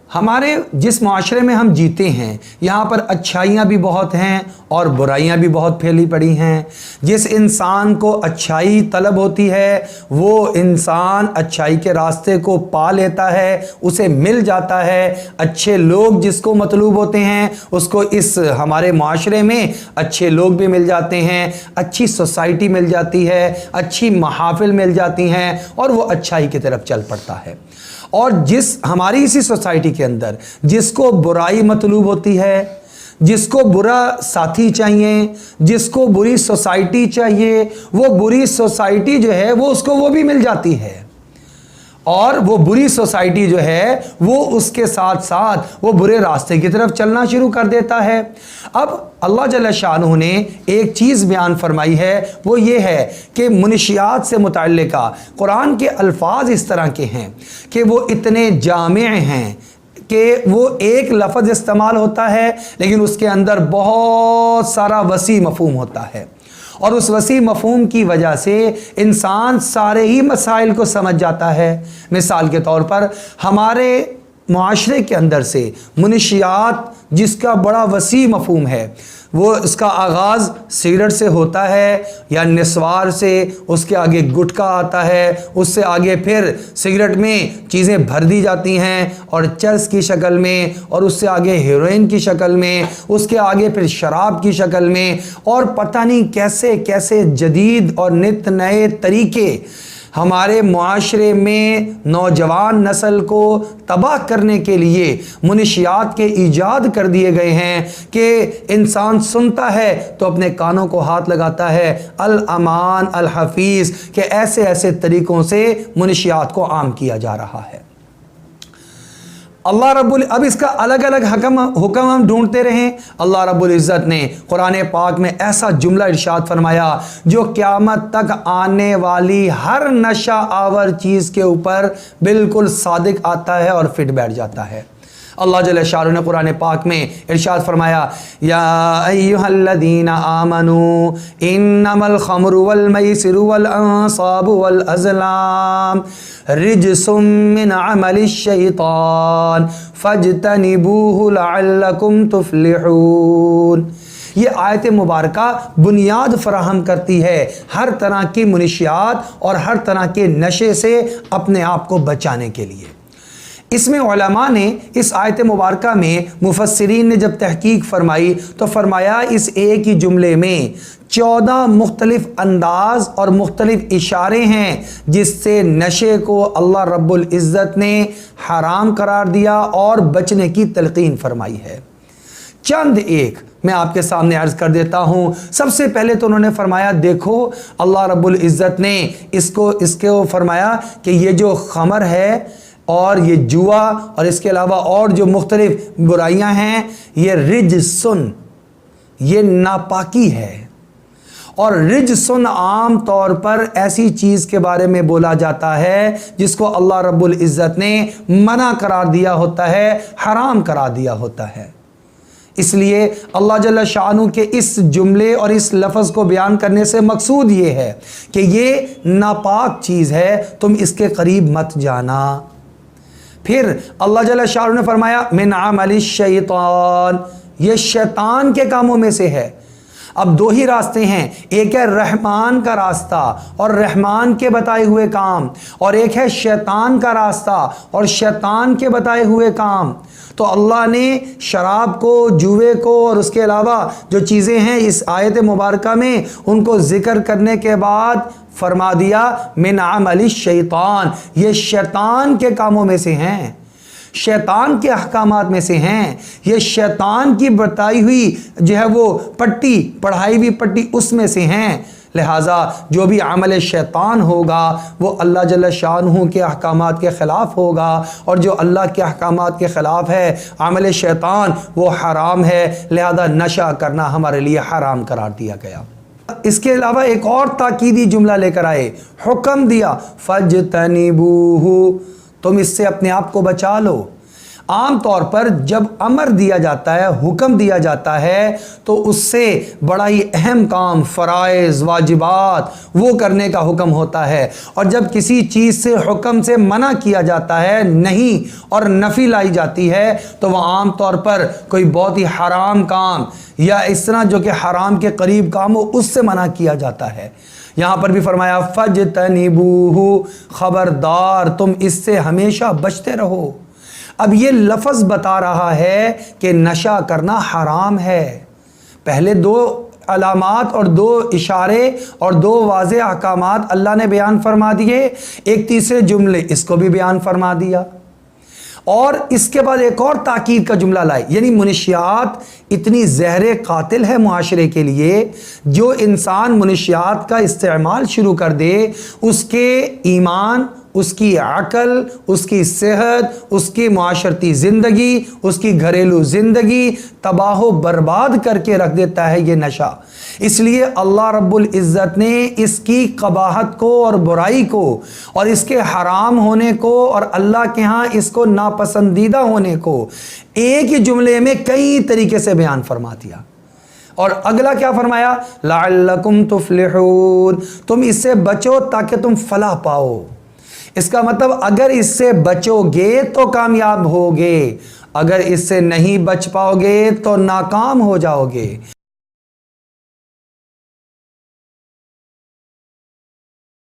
हमारे जिस माशरे में हम जीते हैं यहाँ पर अच्छाइयाँ भी बहुत हैं और बुराइयाँ भी बहुत फैली पड़ी हैं। जिस इंसान को अच्छाई तलब होती है वो इंसान अच्छाई के रास्ते को पा लेता है, उसे मिल जाता है। अच्छे लोग जिसको मतलूब होते हैं उसको इस हमारे माशरे में अच्छे लोग भी मिल जाते हैं, अच्छी सोसाइटी मिल जाती है, अच्छी महाफिल मिल जाती हैं और वो अच्छाई की तरफ चल पड़ता है। और जिस हमारी इसी सोसाइटी के अंदर जिसको बुराई मतलूब होती है, जिसको बुरा साथी चाहिए, जिसको बुरी सोसाइटी चाहिए, वो बुरी सोसाइटी जो है वो उसको वो भी मिल जाती है और वो बुरी सोसाइटी जो है वो उसके साथ साथ वो बुरे रास्ते की तरफ चलना शुरू कर देता है। अब अल्लाह जल्ल शाअनुहु ने एक चीज़ बयान फरमाई है, वो ये है कि मुनशियात से मुतअल्लिक़ा कुरान के अल्फाज इस तरह के हैं कि वो इतने जामे हैं कि वो एक लफ्ज़ इस्तेमाल होता है लेकिन उसके अंदर बहुत सारा वसी मफ़हूम होता है और उस वसी मफ़हूम की वजह से इंसान सारे ही मसाइल को समझ जाता है। मिसाल के तौर पर हमारे मुआशरे के अंदर से मुनशियात जिसका बड़ा वसी मफ़हूम है, वो इसका आगाज़ सिगरेट से होता है या निस्वार से, उसके आगे गुटखा आता है, उससे आगे फिर सिगरेट में चीज़ें भर दी जाती हैं और चरस की शक्ल में, और उससे आगे हेरोइन की शक्ल में, उसके आगे फिर शराब की शक्ल में, और पता नहीं कैसे कैसे जदीद और नित नए तरीके हमारे मुआशरे में नौजवान नस्ल को तबाह करने के लिए मुनशियात के ईजाद कर दिए गए हैं कि इंसान सुनता है तो अपने कानों को हाथ लगाता है अल अमान अल हफीज़ के ऐसे ऐसे तरीक़ों से मुनशियात को आम किया जा रहा है। अल्लाह रब्बुल अब इसका अलग अलग हुक्म हम ढूंढते रहें। अल्लाह रब्बुल इज़्ज़त ने कुरान पाक में ऐसा जुमला इरशाद फरमाया जो क़यामत तक आने वाली हर नशा आवर चीज़ के ऊपर बिल्कुल सादिक आता है और फिट बैठ जाता है। अल्लाह जल्ल शाअनुहु ने कुरान पाक में इरशाद फरमाया, या अय्युहल्लज़ीना आमनू इन्नमल खम्रु वल मैसिरु वल अंसाबु वल अज़लाम रिज्सुम मिन अमलिश शैतान फज्तनिबूहु लअल्लकुम तुफ्लिहून। ये आयत मुबारका बुनियाद फराहम करती है हर तरह की मुनशियात और हर तरह के नशे से अपने आप को बचाने के लिए। इसमें उलमा ने इस आयत मुबारका में मुफस्सिरीन ने जब तहकीक फरमाई तो फरमाया इस एक ही जुमले में 14 मुख्तलिफ अंदाज और मुख्तलिफ इशारे हैं जिससे नशे को अल्लाह रब्बुल इज़्ज़त ने हराम करार दिया और बचने की तलकीन फरमाई है। चंद एक मैं आपके सामने अर्ज़ कर देता हूँ। सबसे पहले तो उन्होंने फरमाया, देखो अल्लाह रब्बुल इज़्ज़त ने इसको फरमाया कि ये जो खमर है और ये जुआ और इसके अलावा और जो मुख्तलिफ बुराइयां हैं ये रिज्सुन, ये नापाकी है। और रिज्सुन आम तौर पर ऐसी चीज़ के बारे में बोला जाता है जिसको अल्लाह रब्बुल इज़्ज़त ने मना करार दिया होता है, हराम करार दिया होता है। इसलिए अल्लाह जल्ल शाअनुहु के इस जुमले और इस लफ्ज़ को बयान करने से मकसूद ये है कि ये नापाक चीज़ है, तुम इसके करीब मत जाना। फिर अल्लाह जल्ल शाअनुहु ने फरमाया मिन अमलिश शैतान, ये शैतान के कामों में से है। अब दो ही रास्ते हैं, एक है रहमान का रास्ता और रहमान के बताए हुए काम, और एक है शैतान का रास्ता और शैतान के बताए हुए काम। तो अल्लाह ने शराब को, जुए को और उसके अलावा जो चीज़ें हैं इस आयत मुबारका में उनको ज़िक्र करने के बाद फरमा दिया मिन अमलिश शैतान, ये शैतान के कामों में से हैं, शैतान के अहकामात में से हैं, ये शैतान की बताई हुई जो है वो पट्टी, पढ़ाई हुई पट्टी उसमें से हैं। लिहाजा जो भी अमल शैतान होगा वो अल्लाह जल्ल शाअनुहु के अहकामात के ख़िलाफ़ होगा, और जो अल्लाह के अहकामात के ख़िलाफ़ है अमल शैतान वो हराम है। लिहाजा नशा करना हमारे लिए हराम करार दिया गया। इसके अलावा एक और ताकीदी जुमला लेकर आए, हुक्म दिया फज्तनिबूहु, तुम इससे अपने आप को बचा लो। عام طور پر جب امر دیا جاتا ہے، حکم دیا جاتا ہے، تو اس سے بڑا ہی اہم کام، فرائض، واجبات وہ کرنے کا حکم ہوتا ہے، اور جب کسی چیز سے حکم سے منع کیا جاتا ہے، نہیں اور نفی لائی جاتی ہے، تو وہ عام طور پر کوئی بہت ہی حرام کام یا اس طرح جو کہ حرام کے قریب کام ہو، اس سے منع کیا جاتا ہے۔ یہاں پر بھی فرمایا فَاجْتَنِبُوهُ، خبردار تم اس سے ہمیشہ بچتے رہو۔ اب یہ لفظ بتا رہا ہے کہ نشہ کرنا حرام ہے۔ پہلے دو علامات اور دو اشارے اور دو واضح احکامات اللہ نے بیان فرما دیے، ایک تیسرے جملے اس کو بھی بیان فرما دیا، اور اس کے بعد ایک اور تاکید کا جملہ لائے، یعنی منشیات اتنی زہر قاتل ہے معاشرے کے لیے، جو انسان منشیات کا استعمال شروع کر دے، اس کے ایمان، اس کی عقل، اس کی صحت، اس کی معاشرتی زندگی، اس کی گھریلو زندگی تباہ و برباد کر کے رکھ دیتا ہے یہ نشہ۔ اس لیے اللہ رب العزت نے اس کی قباحت کو اور برائی کو اور اس کے حرام ہونے کو اور اللہ کے ہاں اس کو ناپسندیدہ ہونے کو ایک ہی جملے میں کئی طریقے سے بیان فرما دیا۔ اور اگلا کیا فرمایا؟ لعلکم تفلحون، تم اس سے بچو تاکہ تم فلاح پاؤ۔ اس کا مطلب اگر اس سے بچو گے تو کامیاب ہوگے، اگر اس سے نہیں بچ پاؤ گے تو ناکام ہو جاؤ گے۔